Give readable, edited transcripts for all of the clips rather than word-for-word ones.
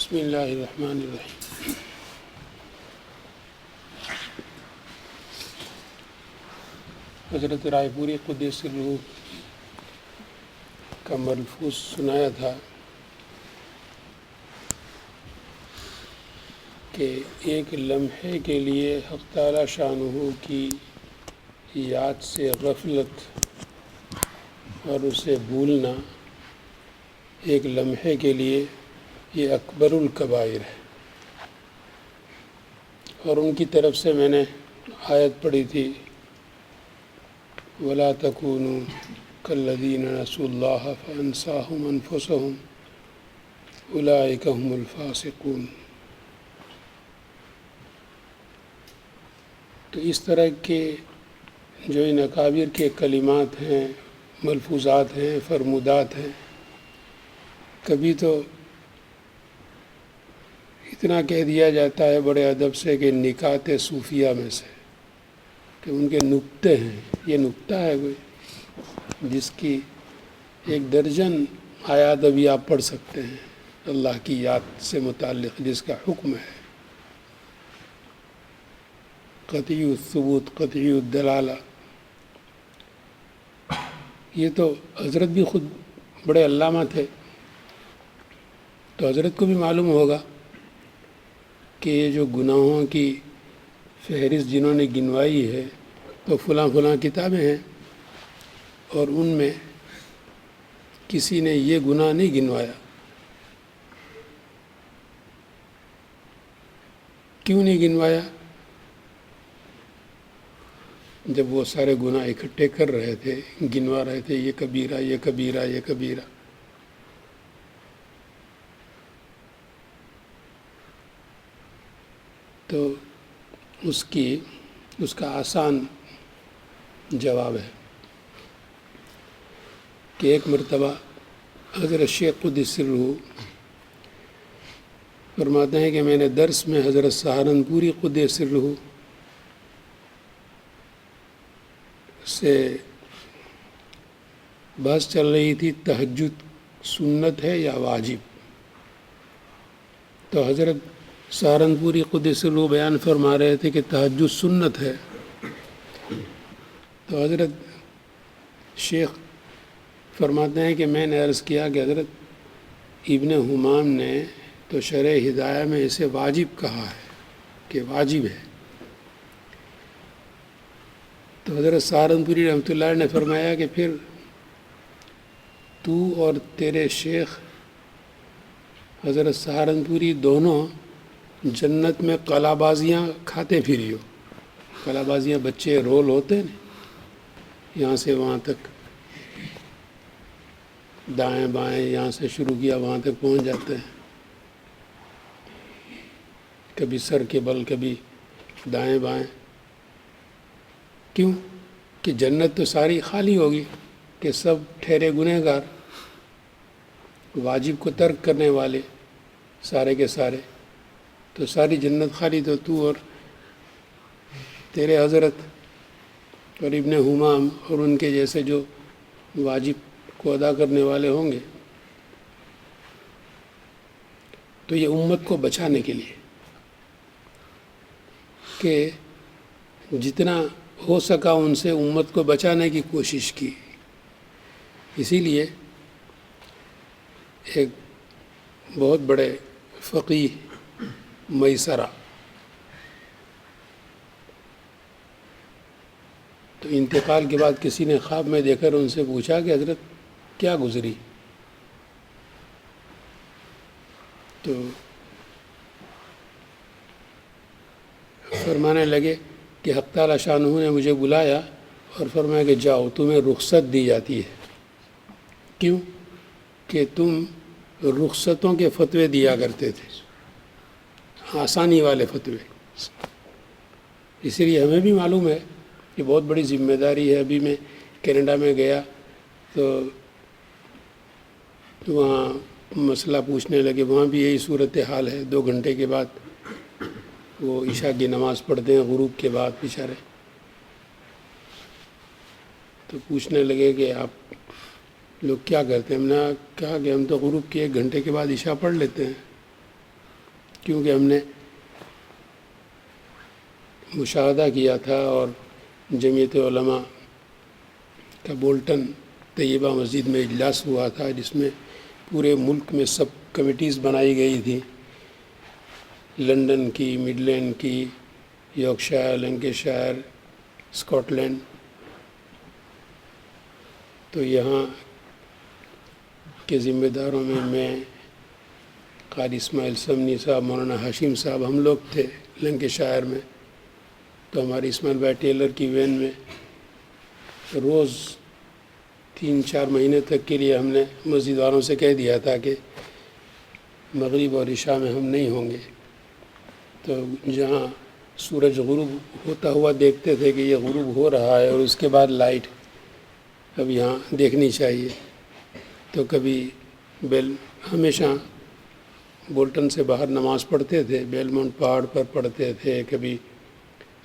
بسم اللہ الرحمن الرحیم۔ حضرت رائے پوری قدس سرہ کا ملفوظ سنایا تھا کہ ایک لمحے کے لیے حق تعالی شانہ کی یاد سے غفلت اور اسے بھولنا ایک لمحے کے لیے یہ اکبر الکبائر ہے۔ اور ان کی طرف سے میں نے آیت پڑھی تھی وَلَا تَكُونُوا كَالَّذِينَ نَسُوا اللَّهَ فَأَنسَاهُمْ أَنفُسَهُمْ أُولَئِكَ هُمُ الْفَاسِقُونَ۔ تو اس طرح کے جو ان اکابر کے کلمات ہیں، ملفوظات ہیں، فرمودات ہیں، کبھی تو اتنا کہہ دیا جاتا ہے بڑے ادب سے کہ نکات صوفیہ میں سے، کہ ان کے نکتے ہیں۔ یہ نکتہ ہے کوئی جس کی ایک درجن آیات ابھی آپ پڑھ سکتے ہیں اللہ کی یاد سے متعلق، جس کا حکم ہے قطعی الثبوت، قطعی الدلالہ۔ یہ تو حضرت بھی خود بڑے علامہ تھے، تو حضرت کو بھی معلوم ہوگا کہ یہ جو گناہوں کی فہرست جنہوں نے گنوائی ہے تو فلاں فلاں کتابیں ہیں، اور ان میں کسی نے یہ گناہ نہیں گنوایا۔ کیوں نہیں گنوایا؟ جب وہ سارے گناہ اکٹھے کر رہے تھے، گنوا رہے تھے، یہ کبیرہ، یہ کبیرہ، یہ کبیرہ، تو اس کا آسان جواب ہے کہ ایک مرتبہ حضرت شیخ قدس سرہ فرماتے ہیں کہ میں نے درس میں حضرت سہارنپوری قدس سرہ سے بحث چل رہی تھی تہجد سنت ہے یا واجب۔ تو حضرت سہارنپوری قدس سرہ بیان فرما رہے تھے کہ تہجد سنت ہے۔ تو حضرت شیخ فرماتے ہیں کہ میں نے عرض کیا کہ حضرت ابن حمام نے تو شرح ہدایہ میں اسے واجب کہا ہے کہ واجب ہے۔ تو حضرت سہارنپوری رحمۃ اللہ علیہ نے فرمایا کہ پھر تو اور تیرے شیخ حضرت سہارنپوری دونوں جنت میں قلع بازیاں کھاتے پھری ہو۔ قلع بازیاں بچے رول ہوتے ہیں، یہاں سے وہاں تک، دائیں بائیں، یہاں سے شروع کیا وہاں تک پہنچ جاتے ہیں، کبھی سر کے بل، کبھی دائیں بائیں۔ کیوں کہ جنت تو ساری خالی ہوگی، کہ سب ٹھہرے گنہگار، واجب کو ترک کرنے والے سارے کے سارے، تو ساری جنت خالی، تو تو اور تیرے حضرت اور ابن حمام اور ان کے جیسے جو واجب کو ادا کرنے والے ہوں گے، تو یہ امت کو بچانے کے لیے کہ جتنا ہو سکا ان سے امت کو بچانے کی کوشش کی۔ اسی لیے ایک بہت بڑے فقیہ میسرہ، تو انتقال کے بعد کسی نے خواب میں دیکھ کر ان سے پوچھا کہ حضرت کیا گزری؟ تو فرمانے لگے کہ حق تعالی شانہ نے مجھے بلایا اور فرمایا کہ جاؤ، تمہیں رخصت دی جاتی ہے۔ کیوں کہ تم رخصتوں کے فتوے دیا کرتے تھے، آسانی والے فتوے۔ اسی لیے ہمیں بھی معلوم ہے کہ بہت بڑی ذمہ داری ہے۔ ابھی میں کینیڈا میں گیا تو وہاں مسئلہ پوچھنے لگے، وہاں بھی یہی صورتحال ہے۔ 2 گھنٹے کے بعد وہ عشاء کی نماز پڑھتے ہیں، غروب کے بعد بیچارے، تو پوچھنے لگے کہ آپ لوگ کیا کرتے ہیں؟ ہم نے کہا کہ ہم تو غروب کے 1 گھنٹے کے بعد عشاء پڑھ لیتے ہیں۔ کیونکہ ہم نے مشاہدہ کیا تھا اور جمعیت علماء کا بولٹن طیبہ مسجد میں اجلاس ہوا تھا، جس میں پورے ملک میں سب کمیٹیز بنائی گئی تھی، لنڈن کی، مڈلینڈ کی، یارکشائر، لینکشائر، اسکاٹ لینڈ. تو یہاں کے ذمہ داروں میں قاری اسماعیل سمنی صاحب، مولانا ہاشم صاحب، ہم لوگ تھے لینکشائر میں. تو ہماری اسماعیل بھائی ٹیلر کی وین میں روز 3-4 مہینے تک کے لیے ہم نے مسجد والوں سے کہہ دیا تھا کہ مغرب اور عشاء میں ہم نہیں ہوں گے. تو جہاں سورج غروب ہوتا ہوا دیکھتے تھے کہ یہ غروب ہو رہا ہے اور اس کے بعد لائٹ اب یہاں دیکھنی چاہیے، تو کبھی ہمیشہ بولٹن سے باہر نماز پڑھتے تھے، بیلمونٹ پہاڑ پر پڑھتے تھے، کبھی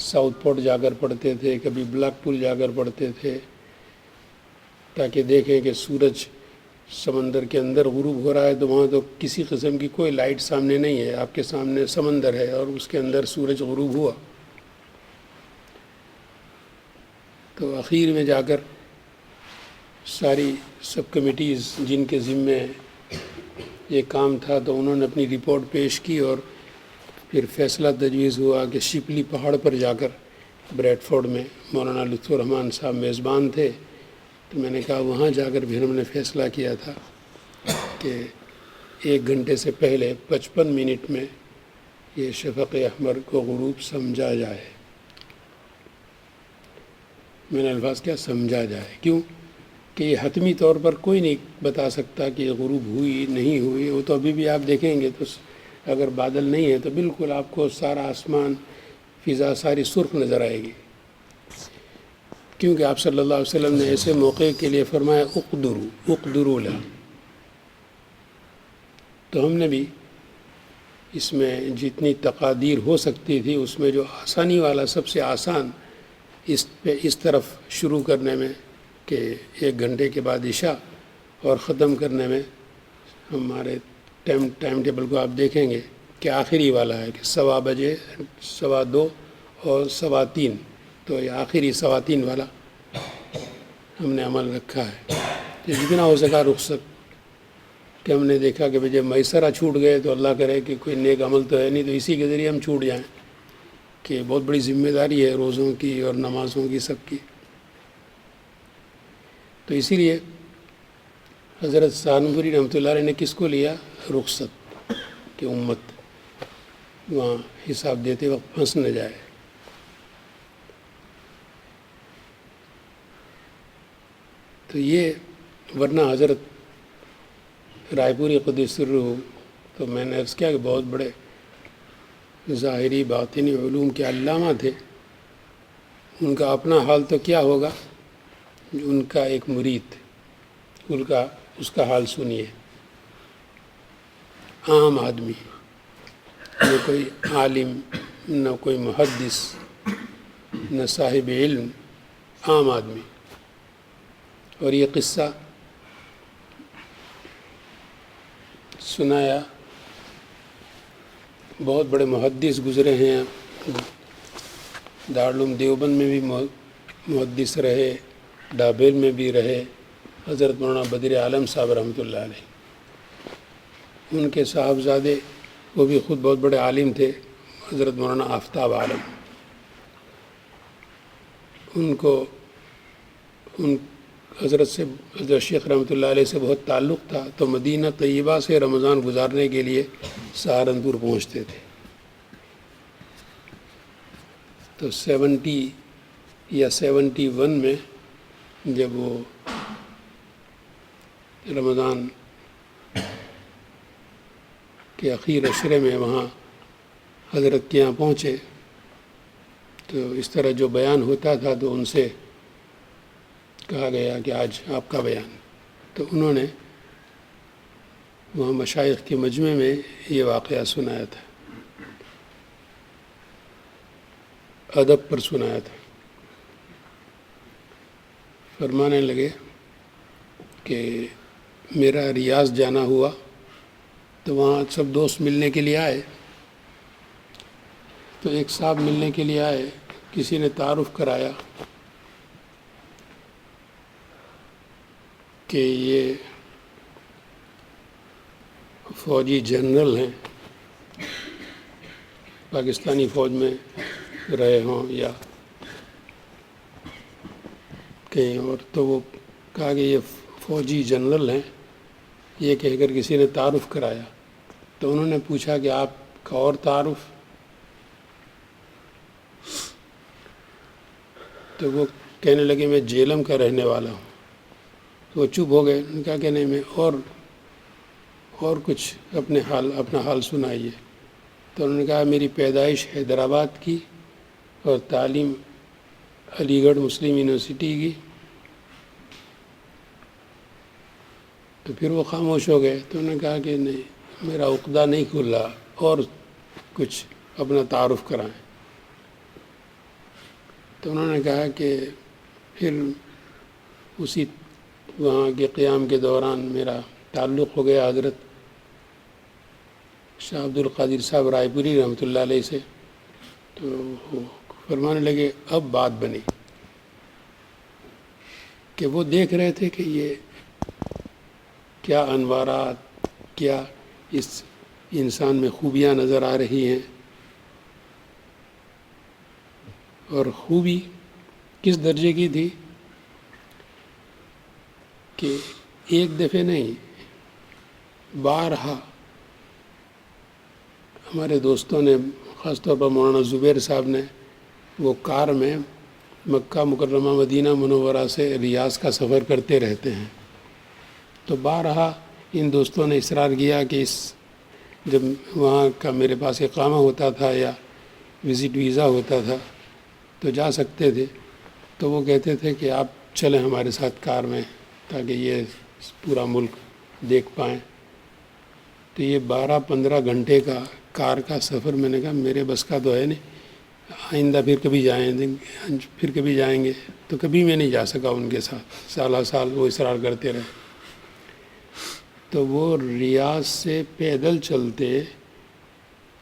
ساؤتھ پورٹ جا کر پڑھتے تھے، کبھی بلیک پول جا کر پڑھتے تھے، تاکہ دیکھیں کہ سورج سمندر کے اندر غروب ہو رہا ہے. تو وہاں تو کسی قسم کی کوئی لائٹ سامنے نہیں ہے، آپ کے سامنے سمندر ہے اور اس کے اندر سورج غروب ہوا. تو اخیر میں جا کر ساری سب کمیٹیز جن کے ذمے یہ کام تھا، تو انہوں نے اپنی رپورٹ پیش کی اور پھر فیصلہ تجویز ہوا کہ شپلی پہاڑ پر جا کر، بریڈ فورڈ میں مولانا لطف الرحمن صاحب میزبان تھے. تو میں نے کہا وہاں جا کر پھر ہم نے فیصلہ کیا تھا کہ 1 گھنٹے سے پہلے 55 منٹ میں یہ شفق احمر کو غروب سمجھا جائے. میں نے الفاظ کیا سمجھا جائے، کیوں کہ یہ حتمی طور پر کوئی نہیں بتا سکتا کہ یہ غروب ہوئی نہیں ہوئی. وہ تو ابھی بھی آپ دیکھیں گے تو اگر بادل نہیں ہے تو بالکل آپ کو سارا آسمان، فضا ساری سرخ نظر آئے گی، کیونکہ آپ صلی اللہ علیہ وسلم نے ایسے موقع کے لیے فرمایا اقدروا لا. تو ہم نے بھی اس میں جتنی تقادیر ہو سکتی تھی اس میں جو آسانی والا، سب سے آسان اس طرف شروع کرنے میں کہ 1 گھنٹے کے بعد عشاء، اور ختم کرنے میں ہمارے ٹائم ٹیبل کو آپ دیکھیں گے کہ آخری والا ہے کہ 1:15 بجے، 2:15 اور 3:15. تو یہ آخری 3:15 والا ہم نے عمل رکھا ہے کہ جتنا ہو سکا رخصت. کہ ہم نے دیکھا کہ جب میسرہ چھوٹ گئے تو اللہ کرے کہ کوئی نیک عمل تو ہے نہیں، تو اسی کے ذریعے ہم چھوٹ جائیں، کہ بہت بڑی ذمہ داری ہے روزوں کی اور نمازوں کی، سب کی. تو اسی لیے حضرت سہارنپوری رحمۃ اللہ علیہ نے کس کو لیا؟ رخصت، کہ امت وہاں حساب دیتے وقت پھنس نہ جائے. تو یہ ورنہ حضرت رائے پوری قدس سرہ، تو میں نے عرض کیا کہ بہت بڑے ظاہری باطنی علوم کے علامہ تھے. ان کا اپنا حال تو کیا ہوگا، ان کا ایک مرید، اس کا حال سنیے. عام آدمی، نہ کوئی عالم، نہ کوئی محدث، نہ صاحب علم، عام آدمی. اور یہ قصہ سنایا. بہت بڑے محدث گزرے ہیں، دارالعلوم دیوبند میں بھی محدث رہے، ڈابیل میں بھی رہے، حضرت مولانا بدر عالم صاحب رحمۃ اللہ علیہ. ان کے صاحبزادے وہ بھی خود بہت بڑے عالم تھے، حضرت مولانا آفتاب عالم. ان حضرت شیخ رحمۃ اللہ علیہ سے بہت تعلق تھا، تو مدینہ طیبہ سے رمضان گزارنے کے لیے سہارنپور پہنچتے تھے. تو 70 یا 71 میں جب وہ رمضان کے اخیر عشرے میں وہاں حضرت کے یہاں پہنچے، تو اس طرح جو بیان ہوتا تھا تو ان سے کہا گیا کہ آج آپ کا بیان. تو انہوں نے وہاں مشائخ کے مجمع میں یہ واقعہ سنایا تھا، ادب پر سنایا تھا. فرمانے لگے کہ میرا ریاض جانا ہوا، تو وہاں سب دوست ملنے کے لیے آئے. تو ایک صاحب ملنے کے لیے آئے، کسی نے تعارف کرایا کہ یہ فوجی جنرل ہیں، پاکستانی فوج میں رہے ہوں یا کہیں اور، تو وہ کہا کہ یہ فوجی جنرل ہیں، یہ کہہ کر کسی نے تعارف کرایا۔ تو انہوں نے پوچھا کہ آپ کا اور تعارف؟ تو وہ کہنے لگے میں جیلم کا رہنے والا ہوں۔ تو وہ چپ ہو گئے، انہوں نے کہا کہ نہیں، میں اور کچھ اپنا حال سنائیے۔ تو انہوں نے کہا میری پیدائش حیدرآباد کی اور تعلیم علی گڑھ مسلم یونیورسٹی کی۔ تو پھر وہ خاموش ہو گئے۔ تو انہوں نے کہا کہ نہیں، میرا عقدہ نہیں کھل رہا، اور کچھ اپنا تعارف کرائیں۔ تو انہوں نے کہا کہ پھر اسی وہاں کے قیام کے دوران میرا تعلق ہو گیا حضرت شاہ عبد القادر صاحب رائے پوری رحمۃ اللہ علیہ سے۔ تو وہ فرمانے لگے اب بات بنی کہ وہ دیکھ رہے تھے کہ یہ کیا انوارات، کیا اس انسان میں خوبیاں نظر آ رہی ہیں، اور خوبی کس درجے کی تھی کہ ایک دفعہ نہیں، بارہا ہمارے دوستوں نے، خاص طور پر مولانا زبیر صاحب نے، وہ کار میں مکہ مکرمہ مدینہ منورہ سے ریاض کا سفر کرتے رہتے ہیں۔ تو بارہا ان دوستوں نے اصرار کیا کہ جب وہاں کا میرے پاس اقامہ ہوتا تھا یا وزٹ ویزا ہوتا تھا تو جا سکتے تھے، تو وہ کہتے تھے کہ آپ چلیں ہمارے ساتھ کار میں تاکہ یہ پورا ملک دیکھ پائیں۔ تو یہ 12-15 گھنٹے کا کار کا سفر، میں نے کہا میرے بس کا تو ہے نہیں، آئندہ پھر کبھی جائیں گے۔ تو کبھی میں نہیں جا سکا ان کے ساتھ، سالہ سال وہ اصرار کرتے رہے۔ تو وہ ریاض سے پیدل چلتے،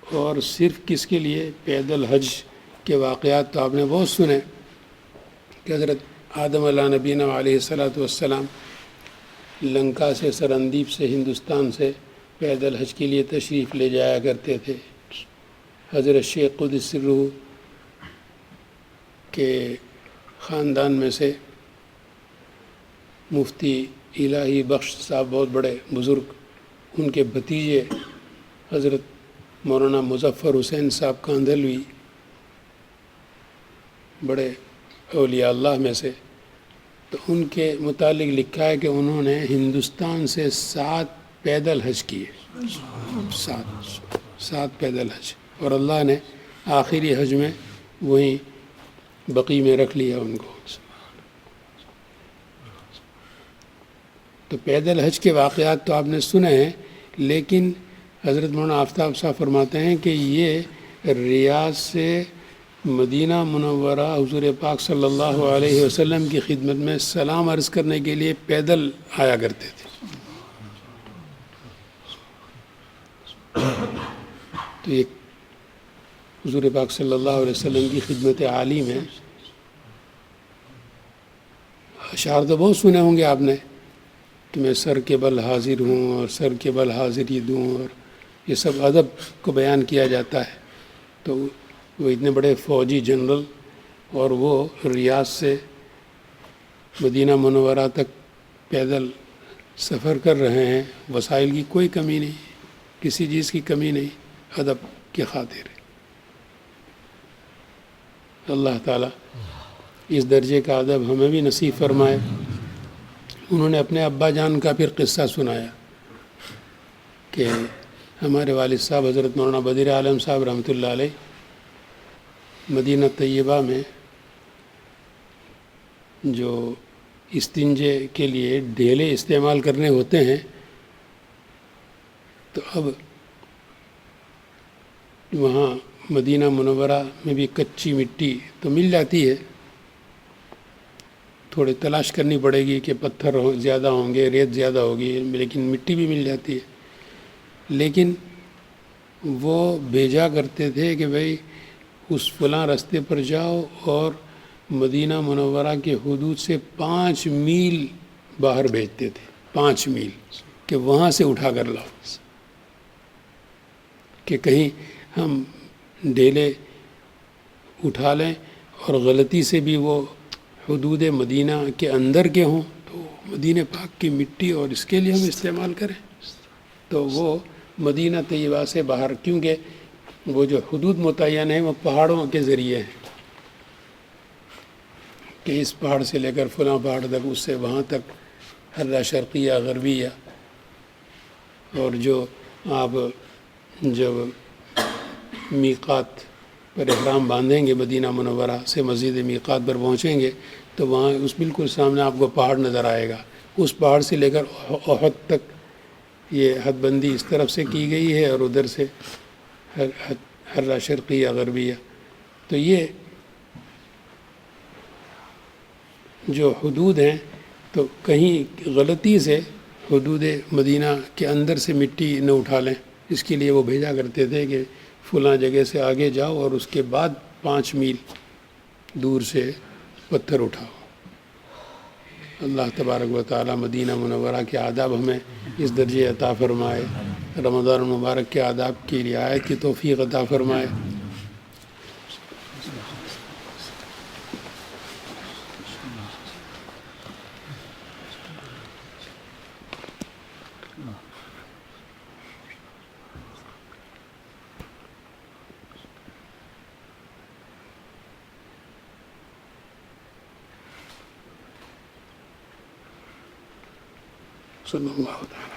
اور صرف کس کے لیے؟ پیدل حج کے واقعات تو آپ نے بہت سنے کہ حضرت آدم علیہ نبینا علیہ الصلاۃ والسلام لنکا سے، سرندیپ سے، ہندوستان سے پیدل حج کے لیے تشریف لے جایا کرتے تھے۔ حضرت شیخ قدس سرہ کے خاندان میں سے مفتی الہی بخش صاحب، بہت بڑے بزرگ، ان کے بھتیجے حضرت مولانا مظفر حسین صاحب کاندھلوی، بڑے اولیاء اللہ میں سے، تو ان کے متعلق لکھا ہے کہ انہوں نے ہندوستان سے 7 پیدل حج کیے، 7 پیدل حج، اور اللہ نے آخری حج میں وہیں بقی میں رکھ لیا ان کو۔ تو پیدل حج کے واقعات تو آپ نے سنے ہیں، لیکن حضرت مولانا آفتاب صاحب فرماتے ہیں کہ یہ ریاض سے مدینہ منورہ حضور پاک صلی اللہ علیہ وسلم کی خدمت میں سلام عرض کرنے کے لیے پیدل آیا کرتے تھے۔ تو یہ حضور پاک صلی اللہ علیہ وسلم کی خدمت عالی میں اشعار تو بہت سنے ہوں گے آپ نے کہ میں سر کے بل حاضر ہوں اور سر کے بل حاضری دوں، اور یہ سب ادب کو بیان کیا جاتا ہے۔ تو وہ اتنے بڑے فوجی جنرل، اور وہ ریاض سے مدینہ منورہ تک پیدل سفر کر رہے ہیں، وسائل کی کوئی کمی نہیں، کسی چیز کی کمی نہیں، ادب کی خاطر۔ اللہ تعالیٰ اس درجے کا ادب ہمیں بھی نصیب فرمائے۔ انہوں نے اپنے ابا جان کا پھر قصہ سنایا کہ ہمارے والد صاحب حضرت مولانا بدیر عالم صاحب رحمۃ اللہ علیہ مدینہ طیبہ میں جو استنجے کے لیے ڈھیلے استعمال کرنے ہوتے ہیں، تو اب وہاں مدینہ منورہ میں بھی کچی مٹی تو مل جاتی ہے، تھوڑی تلاش کرنی پڑے گی کہ پتھر زیادہ ہوں گے، ریت زیادہ ہوگی، لیکن مٹی بھی مل جاتی ہے۔ لیکن وہ بھیجا کرتے تھے کہ بھئی اس فلاں راستے پر جاؤ اور مدینہ منورہ کے حدود سے 5 میل باہر بھیجتے تھے، 5 میل، کہ وہاں سے اٹھا کر لاؤ، کہ کہیں ہم ڈیلے اٹھا لیں اور غلطی سے بھی وہ حدود مدینہ کے اندر کے ہوں تو مدینہ پاک کی مٹی اور اس کے لیے ہم استعمال کریں. تو وہ مدینہ طیبہ سے باہر، کیونکہ وہ جو حدود متعین ہیں وہ پہاڑوں کے ذریعے ہیں، کہ اس پہاڑ سے لے کر فلاں پہاڑ تک، اس سے وہاں تک، حرہ شرقیہ غربیہ. اور جو آپ جب میقات پر احرام باندھیں گے مدینہ منورہ سے مسجد میقات پر پہنچیں گے تو وہاں اس بالکل سامنے آپ کو پہاڑ نظر آئے گا. اس پہاڑ سے لے کر احد تک یہ حد بندی اس طرف سے کی گئی ہے اور ادھر سے حرہ شرقیہ غربیہ. تو یہ جو حدود ہیں تو کہیں غلطی سے حدود مدینہ کے اندر سے مٹی نہ اٹھا لیں، اس کے لیے وہ بھیجا کرتے تھے کہ فلاں جگہ سے آگے جاؤ اور اس کے بعد 5 میل دور سے پتھر اٹھاؤ. اللہ تبارک و تعالی مدینہ منورہ کے آداب ہمیں اس درجے عطا فرمائے، رمضان المبارک کے آداب کی رعایت کی توفیق عطا فرمائے. صلی اللہ تعالی